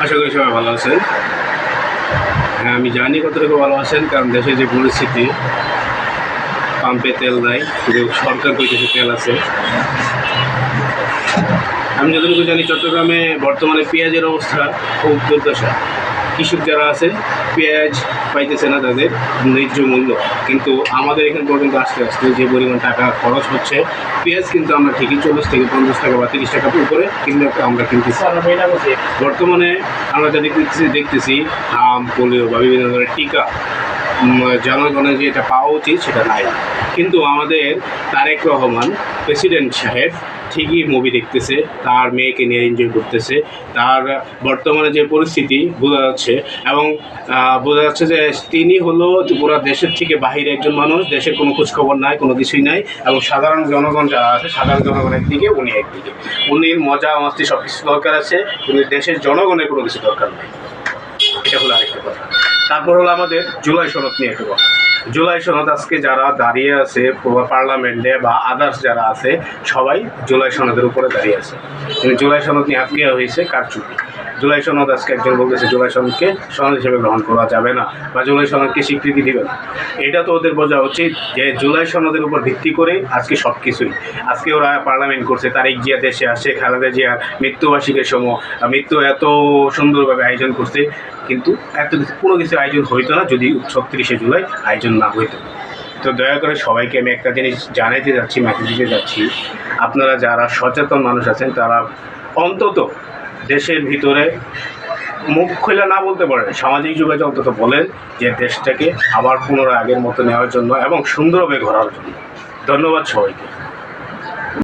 আশা করি সবাই ভালো আছেন। হ্যাঁ, আমি জানি কতটুকু ভালো আছেন, কারণ দেশের যে পরিস্থিতি, পাম্পে তেল নাই, শুধু সরকার কইতেছে তেল আছে। আমি যতটুকু জানি চট্টগ্রামে বর্তমানে পেঁয়াজের অবস্থা খুব দুর্দশা। কৃষক যারা আছে পেঁয়াজ পাইতেছে না তাদের ন্যায্য মূল্য, কিন্তু আমাদের এখানে পর্যন্ত আস্তে আস্তে যে পরিমাণ টাকা খরচ হচ্ছে, পেঁয়াজ কিন্তু আমরা ঠিকই 40 থেকে 50 টাকা বা 30 টাকা উপরে কিন্তু আমরা কিনতেছি। বর্তমানে আমরা যা দেখতেছি আম, পোলিও বা বিভিন্ন ধরনের টিকা জনগণের যে এটা পাওয়া উচিত সেটা নাই। কিন্তু আমাদের তারেক রহমান প্রেসিডেন্ট সাহেব ঠিকই মুভি দেখতেছে, তার মেয়েকে নিয়ে এনজয় করতেছে। তার বর্তমানে যে পরিস্থিতি বোঝা যাচ্ছে, এবং বোঝা যাচ্ছে যে তিনি হলো পুরো দেশের থেকে বাহিরে একজন মানুষ, দেশের কোনো খোঁজখবর নাই, কোনো কিছুই নাই। এবং সাধারণ জনগণ যারা আছে, সাধারণ জনগণের দিকে উনি একদিকে, উনির মজা মাস্তি সব কিছু দরকার আছে, কিন্তু দেশের জনগণের কোনো কিছু দরকার নেই। এটা হলো আরেকটা কথা। তারপর হলো আমাদের জুলাই সনদ নিয়ে একটা কথা। জুলাই সনদ আজকে যারা দাঁড়িয়ে আছে পার্লামেন্টে বা আদার্স যারা আছে, সবাই জুলাই সনদের উপরে দাঁড়িয়ে আছে। কিন্তু জুলাই সনদ নিয়ে আজকে হয়েছে কারচুপি। জুলাই সনদ আজকে একজন বলতেছে জুলাই সনদকে সনদ হিসেবে গ্রহণ করা যাবে না, বা জুলাই সনদকে স্বীকৃতি দেবে না। এটা তো ওদের বোঝা উচিত যে জুলাই সনদের উপর ভিত্তি করে আজকে সব কিছুই। আজকে ওরা পার্লামেন্ট করছে, তারেক জিয়া দেশে আসে, খালেদা জিয়ার মৃত্যুবার্ষিকীর সময় মৃত্যু এত সুন্দরভাবে আয়োজন করছে, কিন্তু এত কোনো কিছু আয়োজন হইতো না যদি ৩৬শে জুলাই আয়োজন না হইতো। তো দয়া করে সবাইকে আমি একটা জিনিস জানাইতে যাচ্ছি, মেসেজ দিতে যাচ্ছি, আপনারা যারা সচেতন মানুষ আছেন তারা অন্তত দেশের ভিতরে মুখ খুলে না বলতে পারেন, সামাজিক যোগাযোগ অন্তত বলেন যে দেশটাকে আবার পুনরায় আগের মতো নেওয়ার জন্য এবং সুন্দরভাবে ঘোরার জন্য। ধন্যবাদ সবাইকে।